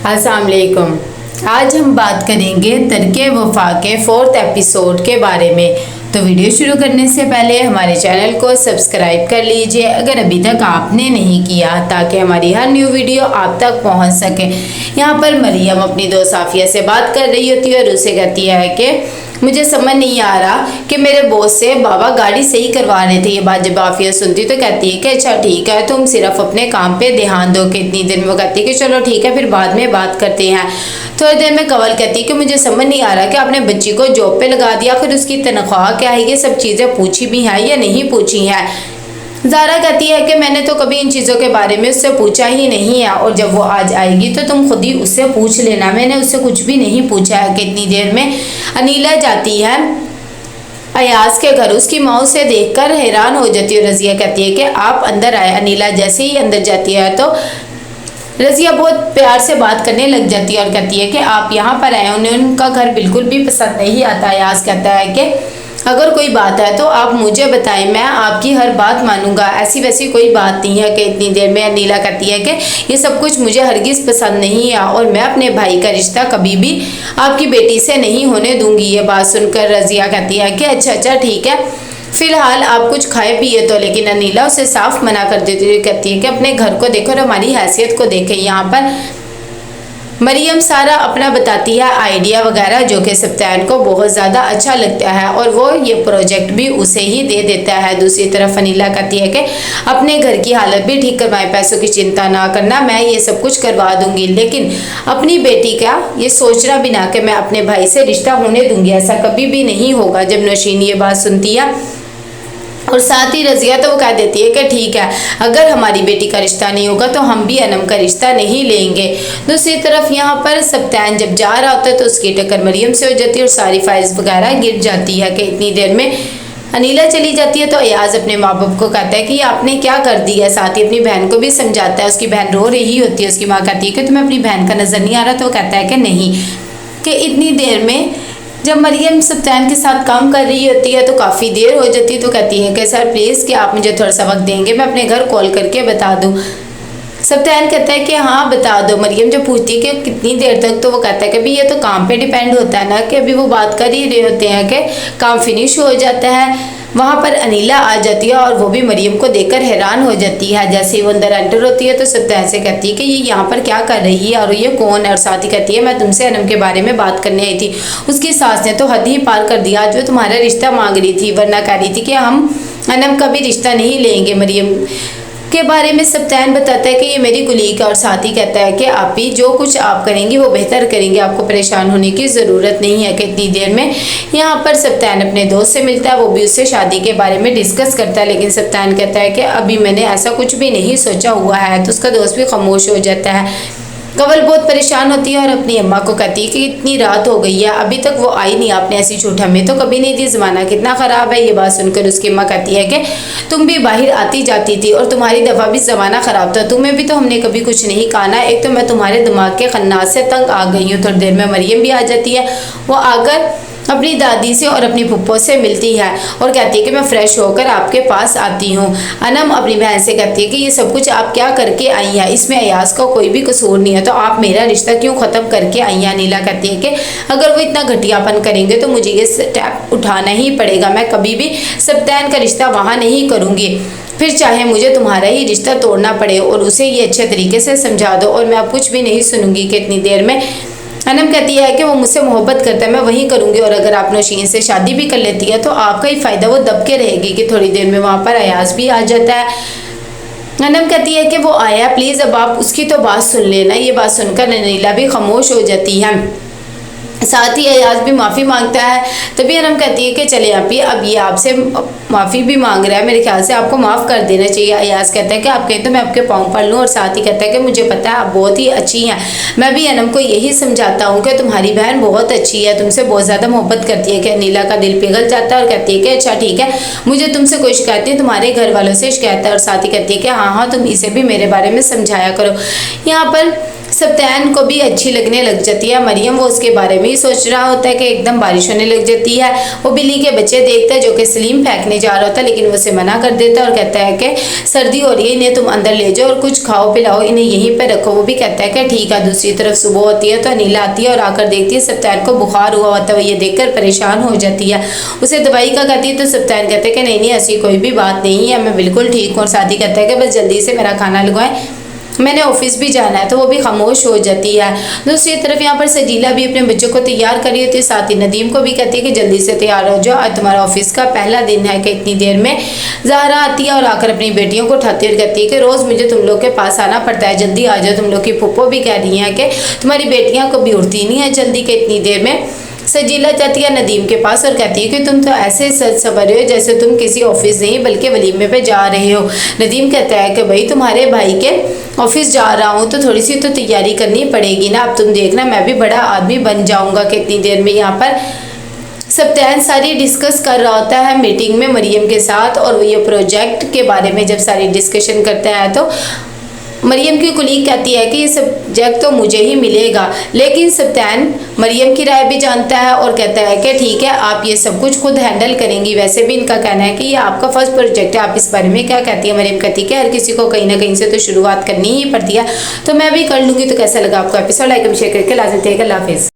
अस्सलाम वालेकुम। आज हम बात करेंगे तरके वफा के 4th एपिसोड के बारे में। तो वीडियो शुरू करने से पहले हमारे चैनल को सब्सक्राइब कर लीजिए अगर अभी तक आपने नहीं किया, ताकि हमारी हर न्यू वीडियो आप तक पहुंच सके। यहाँ पर मरियम अपनी दोस्त साफिया से बात कर रही होती है और उसे कहती है कि मुझे समझ नहीं आ रहा कि मेरे बॉस से बाबा गाड़ी सही करवा रहे थे। ये बात जब आफिया सुनती तो कहती है कि अच्छा ठीक है, तुम सिर्फ अपने काम पे ध्यान दो। कितनी देर में वो कहती है कि चलो ठीक है, फिर बाद में बात करते हैं। थोड़ी देर में कवल कहती है कि मुझे समझ नहीं आ रहा कि आपने बच्ची को जॉब पे लगा दिया, फिर उसकी तनख्वाह क्या है, ये सब चीज़ें पूछी भी हैं या नहीं पूछी हैं। ज़ारा कहती है कि मैंने तो कभी इन चीज़ों के बारे में उससे पूछा ही नहीं है, और जब वो आज आएगी तो तुम खुद ही उससे पूछ लेना। मैंने उससे कुछ भी नहीं पूछा है। कितनी देर में अनीला जाती है अयाज के घर, उसकी माँ उसे देखकर हैरान हो जाती है। रज़िया कहती है कि आप अंदर आए। अनीला जैसे ही अंदर जाती है तो रज़िया बहुत प्यार से बात करने लग जाती है और कहती है कि आप यहाँ पर आए, उन्हें उनका घर बिल्कुल भी पसंद नहीं आता। अयाज कहता है कि अगर कोई बात है तो आप मुझे बताएं, मैं आपकी हर बात मानूंगा। ऐसी वैसी कोई बात नहीं है। कि इतनी देर में अनीला कहती है कि ये सब कुछ मुझे हरगिज़ पसंद नहीं है और मैं अपने भाई का रिश्ता कभी भी आपकी बेटी से नहीं होने दूंगी। ये बात सुनकर रज़िया कहती है कि अच्छा ठीक है, फिलहाल आप कुछ खाए पिए तो। लेकिन अनीला उसे साफ मना कर देती है। कहती है कि अपने घर को देखो और हमारी हैसियत को देखें। यहाँ पर मरियम सारा अपना बताती है आइडिया वगैरह, जो कि सप्तान को बहुत ज़्यादा अच्छा लगता है और वो ये प्रोजेक्ट भी उसे ही दे देता है। दूसरी तरफ अनीला कहती है कि अपने घर की हालत भी ठीक करवाएं, पैसों की चिंता ना करना, मैं ये सब कुछ करवा दूंगी। लेकिन अपनी बेटी का ये सोचना भी ना कि मैं अपने भाई से रिश्ता होने दूंगी, ऐसा कभी भी नहीं होगा। जब नौशीन ये बात सुनती है और साथ ही रज़िया तो वो कह देती है कि ठीक है, अगर हमारी बेटी का रिश्ता नहीं होगा तो हम भी अनम का रिश्ता नहीं लेंगे। दूसरी तरफ यहाँ पर सप्तान जब जा रहा होता है तो उसकी टक्कर मरियम से हो जाती है और सारी फाइल्स वगैरह गिर जाती है। कि इतनी देर में अनीला चली जाती है तो अयाज अपने माँ बाप को कहता है कि आपने क्या कर दिया। साथ ही अपनी बहन को भी समझाता है। उसकी बहन रो रही होती है। उसकी माँ कहती है कि तुम्हें अपनी बहन का नज़र नहीं आ रहा, तो वो कहता है कि नहीं। कि इतनी देर में जब मरियम सप्तान के साथ काम कर रही होती है तो काफ़ी देर हो जाती है। तो कहती है कि सर प्लीज़ कि आप मुझे थोड़ा सा वक्त देंगे, मैं अपने घर कॉल करके बता दूँ। सप्तान कहता है कि हाँ बता दो। मरियम जब पूछती है कि कितनी देर तक, तो वो कहता है कि भाई ये तो काम पे डिपेंड होता है ना, कि अभी वो बात कर ही रहे होते हैं कि काम फिनिश हो जाता है। वहाँ पर अनीला आ जाती है और वो भी मरियम को देखकर हैरान हो जाती है। जैसे ही वो अंदर एंटर होती है तो सप्तान से कहती है कि ये यहाँ पर क्या कर रही है और ये कौन है। और साथ ही कहती है मैं तुमसे अनम के बारे में बात करने आई थी। उसकी सास ने तो हद ही पार कर दिया, जो तुम्हारा रिश्ता मांग रही थी, वरना कह रही थी कि हम अनम का भी रिश्ता नहीं लेंगे। मरियम के बारे में सप्तान बताता है कि ये मेरी कुलीग है और साथ ही कहता है कि आप ही जो कुछ आप करेंगी वो बेहतर करेंगे, आपको परेशान होने की ज़रूरत नहीं है। कि इतनी देर में यहाँ पर सप्तान अपने दोस्त से मिलता है, वो भी उससे शादी के बारे में डिस्कस करता है। लेकिन सप्तान कहता है कि अभी मैंने ऐसा कुछ भी नहीं सोचा हुआ है। तो उसका दोस्त भी खामोश हो जाता है। कवल बहुत परेशान होती है और अपनी अम्मा को कहती है कि इतनी रात हो गई है, अभी तक वो आई नहीं, आपने ऐसी छूट हमें तो कभी नहीं दी, ज़माना कितना ख़राब है। ये बात सुनकर उसकी अम्मा कहती है कि तुम भी बाहर आती जाती थी और तुम्हारी दफ़ा भी ज़माना ख़राब था, तुम्हें भी तो हमने कभी कुछ नहीं कहा ना। एक तो मैं तुम्हारे दिमाग के खन्नास से तंग आ गई हूँ। थोड़ी देर में मरियम भी आ जाती है। वो आकर अपनी दादी से और अपनी फुप्पो से मिलती है और कहती है कि मैं फ़्रेश होकर आपके पास आती हूँ। अनम अपनी बहन से कहती है कि ये सब कुछ आप क्या करके आई हैं, इसमें अयाज का कोई भी कसूर नहीं है, तो आप मेरा रिश्ता क्यों ख़त्म करके आई हैं। नीला कहती है कि अगर वो इतना घटियापन करेंगे तो मुझे ये स्टेप उठाना ही पड़ेगा। मैं कभी भी सप्तान का रिश्ता वहाँ नहीं करूँगी, फिर चाहे मुझे तुम्हारा ही रिश्ता तोड़ना पड़े, और उसे ये अच्छे तरीके से समझा दो और मैं अब कुछ भी नहीं सुनूंगी। कि इतनी देर में अनम कहती है कि वो मुझसे मोहब्बत करता है, मैं वही करूँगी, और अगर आप नौशीन से शादी भी कर लेती है तो आपका ही फ़ायदा, वो दब के रहेगी। कि थोड़ी देर में वहाँ पर अयाज भी आ जाता है। अनम कहती है कि वो आया, प्लीज़ अब आप उसकी तो बात सुन लेना। ये बात सुनकर अनीला भी खामोश हो जाती है। साथ ही अयाज भी माफ़ी मांगता है। तभी अनम कहती है कि चले आप ही, अब ये आपसे माफ़ी भी मांग रहा है, मेरे ख्याल से आपको माफ़ कर देना चाहिए। अयाज कहता है कि आप कहें तो मैं आपके पाँव पड़ लूँ, और साथ ही कहता है कि मुझे पता है आप बहुत ही अच्छी हैं, मैं भी अनम को यही समझाता हूँ कि तुम्हारी बहन बहुत अच्छी है, तुमसे बहुत ज़्यादा मोहब्बत करती है। कि अनीला का दिल पिघल जाता है और कहती है कि अच्छा ठीक है, मुझे तुमसे कोई शिकायत नहीं, तुम्हारे घर वालों से शिकायत है। और साथ ही कहती है कि हाँ तुम इसे भी मेरे बारे में समझाया करो। यहाँ पर सब्तैन को भी अच्छी लगने लग जाती है मरियम। वो उसके बारे में ही सोच रहा होता है कि एकदम बारिश होने लग जाती है। वो बिल्ली के बच्चे देखता है जो कि सलीम फेंकने जा रहा होता है, लेकिन वो उसे मना कर देता है और कहता है कि सर्दी हो रही है, इन्हें तुम अंदर ले जाओ और कुछ खाओ पिलाओ, इन्हें यहीं पर रखो। वो भी कहता है कि ठीक है। दूसरी तरफ सुबह होती है तो अनीला आती है और आकर देखती है सब्तैन को बुखार हुआ होता है। वो ये देखकर परेशान हो जाती है, उसे दवाई का कहती है तो सब्तैन कहते हैं कि नहीं ऐसी कोई भी बात नहीं है, मैं बिल्कुल ठीक हूँ। और साथी कहता है कि बस जल्दी से मेरा खाना लगवाएं, मैंने ऑफिस भी जाना है। तो वो भी खामोश हो जाती है। दूसरी तरफ यहाँ पर सजीला भी अपने बच्चों को तैयार कर रही होती है, साथ ही नदीम को भी कहती है कि जल्दी से तैयार हो जाओ, आज तुम्हारा ऑफिस का पहला दिन है। कि इतनी देर में ज़हरा आती है और आकर अपनी बेटियों को उठाती और कहती है कि रोज़ मुझे तुम लोग के पास आना पड़ता है, जल्दी आ जाओ। तुम लोग की फूफो भी कह रही हैं कि तुम्हारी बेटियाँ कभी उठती नहीं है जल्दी के इतनी देर में। सजीला जाती है नदीम के पास और कहती है कि तुम तो ऐसे सज सवर रहे हो जैसे तुम किसी ऑफिस नहीं बल्कि वलीमे पे जा रहे हो। नदीम कहता है कि भाई तुम्हारे भाई के ऑफिस जा रहा हूँ तो थोड़ी सी तो तैयारी करनी पड़ेगी ना, अब तुम देखना मैं भी बड़ा आदमी बन जाऊँगा। कितनी देर में यहाँ पर सब्तैन सारी डिस्कस कर रहा होता है मीटिंग में मरियम के साथ, और वो ये प्रोजेक्ट के बारे में जब सारी डिस्कशन करता है तो मरियम की कुलीग कहती है कि ये सब्जेक्ट तो मुझे ही मिलेगा, लेकिन सब्तैन मरियम की राय भी जानता है और कहता है कि ठीक है आप ये सब कुछ खुद हैंडल करेंगी। वैसे भी इनका कहना है कि ये आपका फर्स्ट प्रोजेक्ट है, आप इस बारे में क्या कहती है। मरियम कहती है कि हर किसी को कहीं ना कहीं से तो शुरुआत करनी ही पड़ती है, तो मैं भी कर लूँगी। तो कैसा लगा आपको एपिसोड, लाइक शेयर करके लाजमी थे। अल्लाह हाफिज़।